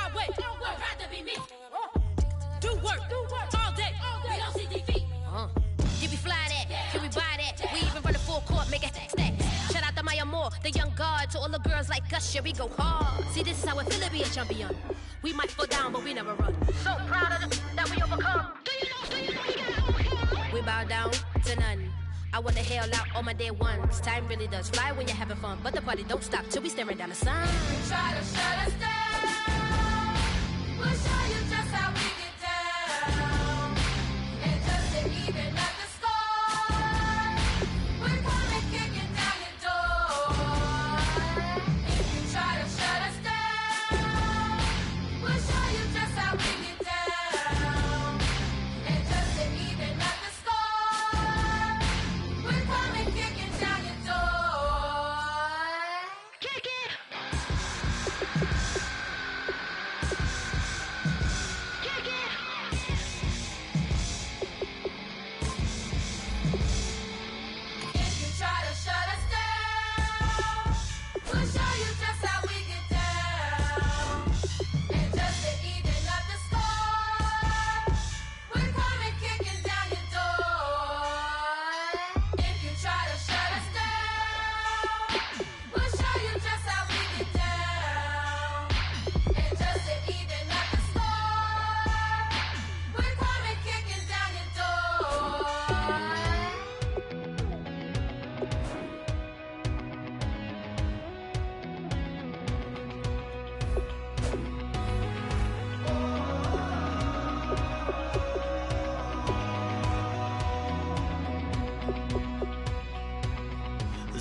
our way. I'd rather be me. Do work all day. We don't see defeat. Did we fly that? Can we buy that? We even run the full court, make it stack. Shout out to Maya Moore, the young guard, to all the girls like us. Yeah, we go hard. See, this is how it feel to be a champion. We might fall down, but we never run. So proud of that we overcome. We bow down to none. I want to hail out all my day ones. Time really does fly when you're having fun, but the party don't stop till we staring down the sun. Try to shut us down. We'll show you just how we get down. And just to even up the score, we're coming kicking down your door. If you try to shut us down, we'll show you just how we get down. And just to even up the score, we're coming kicking down your door. Kick it! Kick it! If you try to shut us down, we'll show you just how we get down. And just to even up the score, we're coming kicking down your door. If you try to shut us down, we'll show you just how we get down. And just to even up the score, we're coming kicking down your door.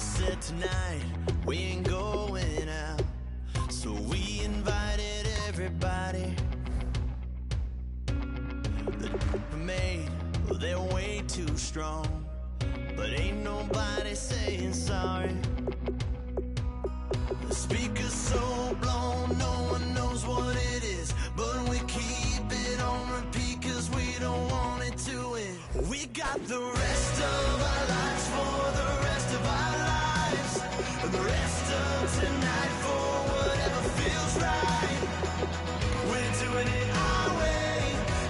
Said tonight we ain't going out, so we invited everybody. The made, well, they're way too strong, but ain't nobody saying sorry. The speaker's so blown, no one knows what it is, but we keep it on repeat 'cause we don't want it to end. We got the rest of our lives for the rest of our lives, the rest of tonight for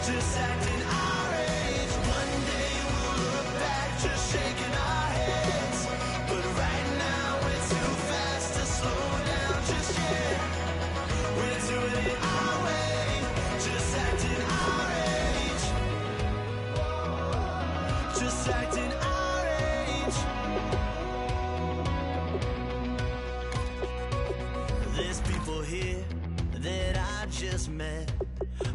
just acting our age. One day we'll look back, just shaking our heads. But right now we're too fast to slow down just yet. We're doing it our way, just acting our age. Just acting our age. There's people here that I just met,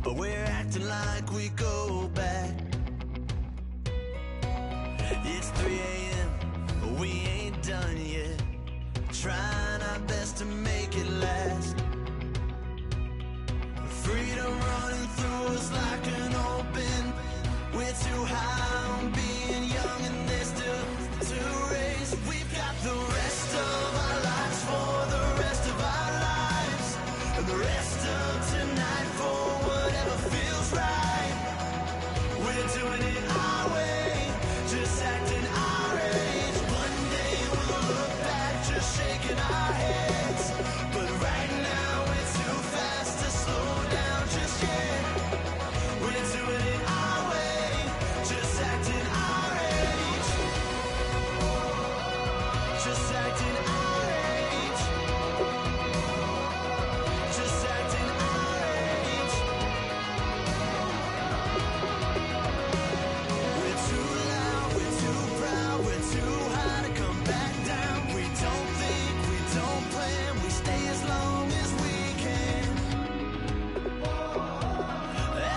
but we're acting like we go back. It's 3 a.m., but we ain't done yet. Trying our best to make it last. Freedom running through us like an open. We're too high on being young and there's still to race. We've got the rest of our lives for the rest of our lives. And the rest of tonight for whatever feels right. We're doing it our way, just acting our age. One day we'll look back, just shaking our heads. But right now we're too fast to slow down just yet. We're doing it our way, just acting our age. Just acting our age. Just acting our age. We're too loud, we're too proud, we're too high to come back down. We don't think, we don't plan, we stay as long as we can.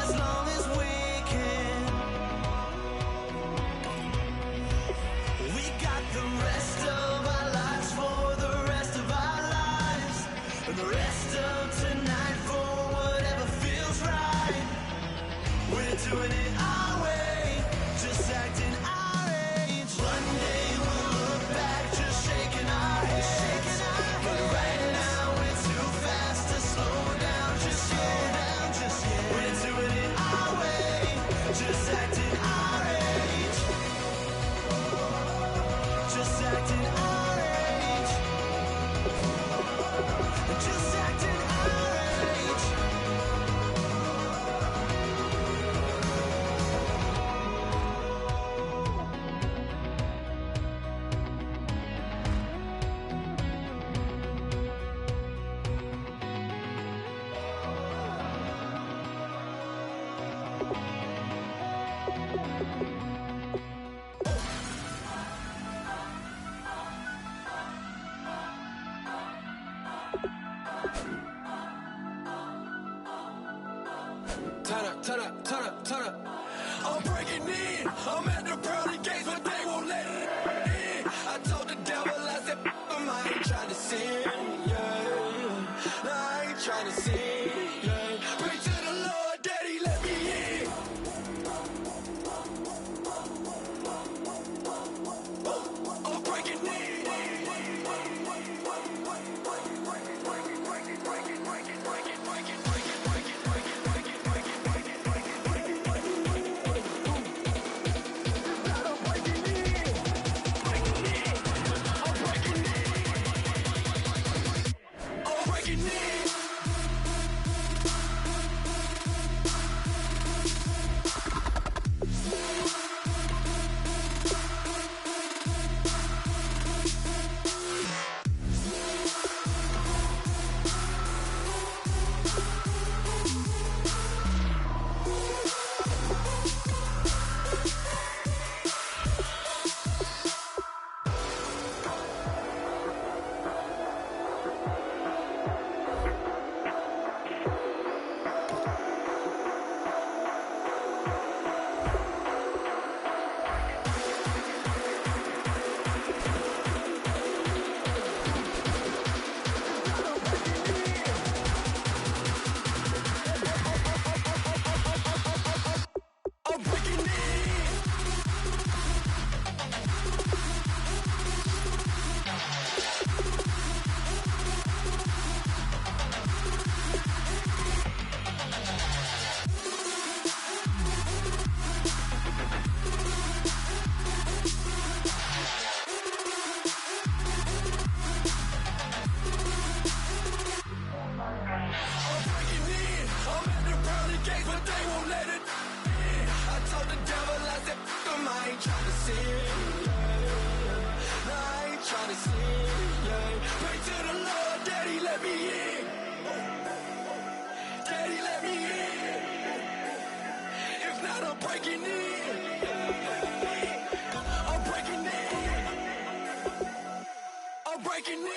As long as we can. We got the rest of our lives for the rest of our lives. And the rest of tonight for whatever feels right. We're doing it our way, just acting our age. One day we'll look back, just shaking our heads. But right now we're too fast to slow down just yet. We're doing it our way, just acting our age. Just acting our age. Just acting our age. Turn up, turn up, turn up, turn up. I'm breaking in. I'm at the pearly gates, but they won't let it in. I told the devil, I said, I ain't trying to sin, yeah. No, I ain't trying to sin, yeah. Pray to the Lord, Daddy, let me in. I'm breaking in. ain't trying to sin, yeah. No, I ain't trying to sin, yeah. Pray to the Lord, Daddy, let me in. Daddy, let me in. If not, I'm breaking in. I'm breaking in. I'm breaking in.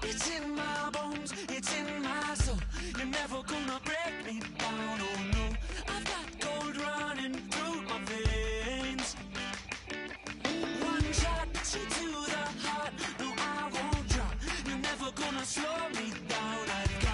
It's in my bones, it's in my soul. You're never gonna break me down, oh no. I've got gold running through my veins. One shot, straight to the heart. No, I won't drop. You're never gonna slow me down. I've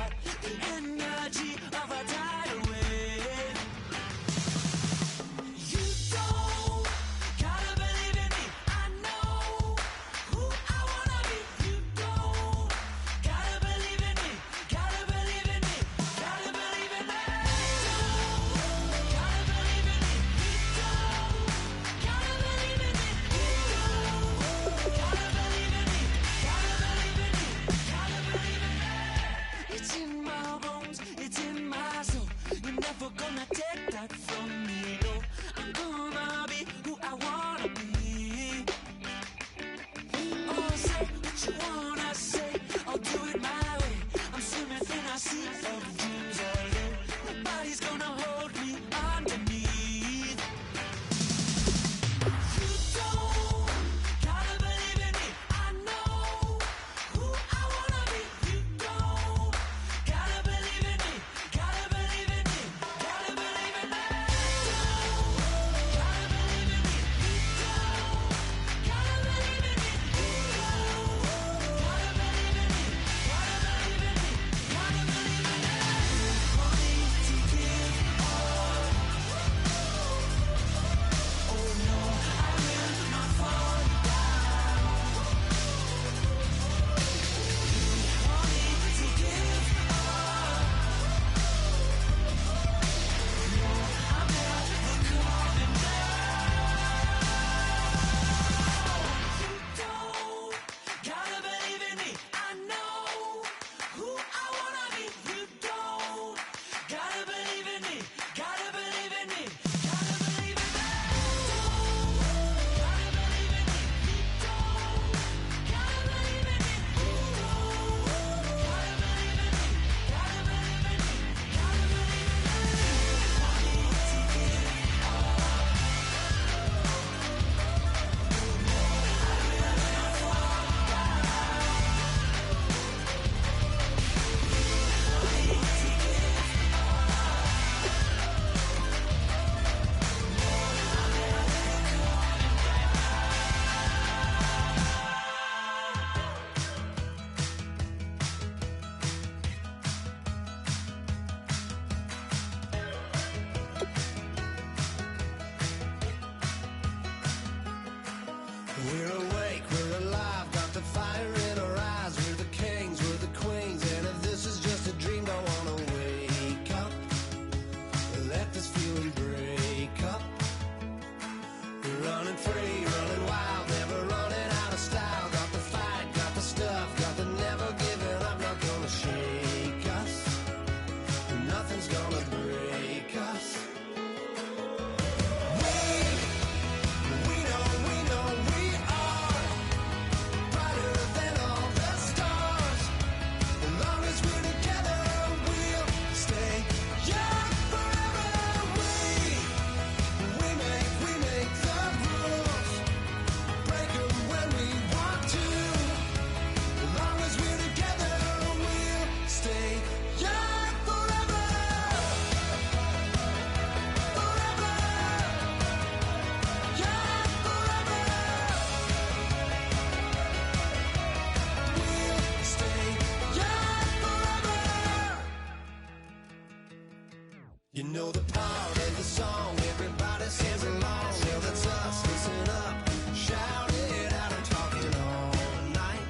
You know the part of the song, everybody sings along. Well, that's us, listen up, shout it out, I'm talking all night.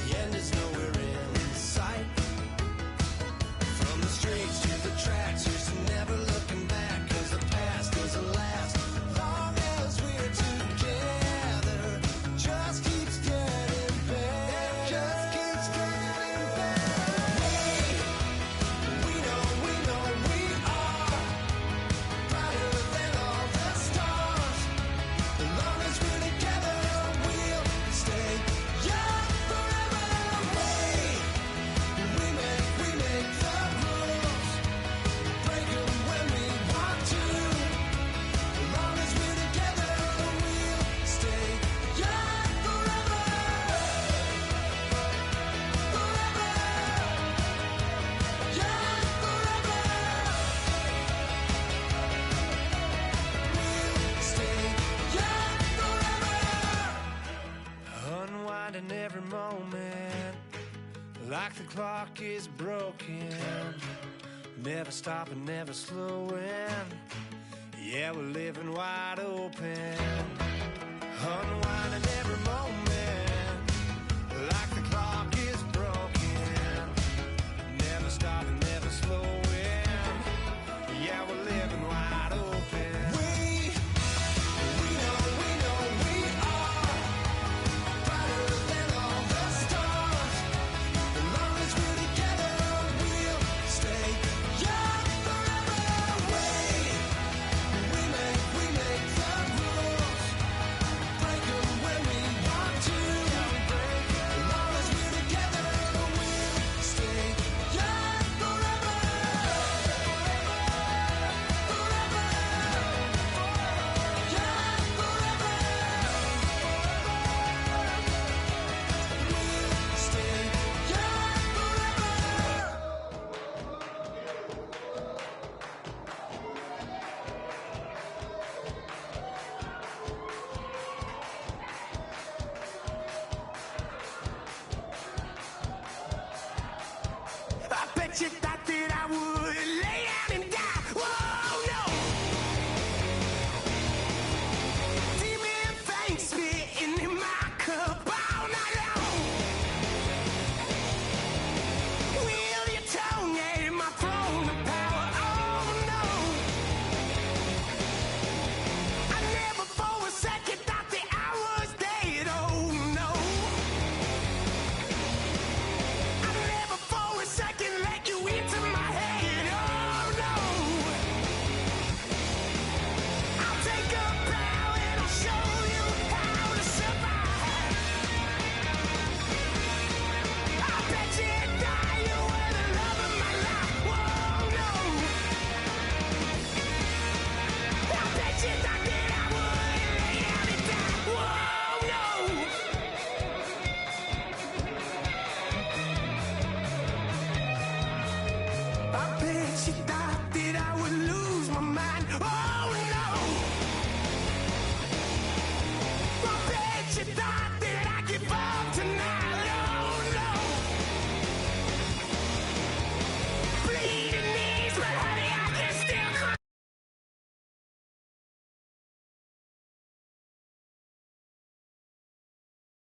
The end is nowhere in sight. From the streets to the tracks, here's to never looking back, 'cause the past doesn't last long as we're together. Just keeps getting better, just keeps getting better. We know we are brighter than all the stars. As long as we're together, we'll stay young forever. We make the rules, break 'em when we want to. As long as we're together, we'll stay young forever. Forever. Young forever. We'll stay young forever. Unwinding every moment, like the clock is broken. Never stopping, never slowing. Yeah, we're living wide open. Unwinding every moment, like the clock is broken. Never stopping, never slowing. Yeah, we're living wide open. We know we are brighter than all the stars. As long as we're together, we'll stay young forever. We make the rules, break 'em when we want to. As long as we're together, we'll stay young forever. Forever. Young forever. We'll stay young forever. I bet you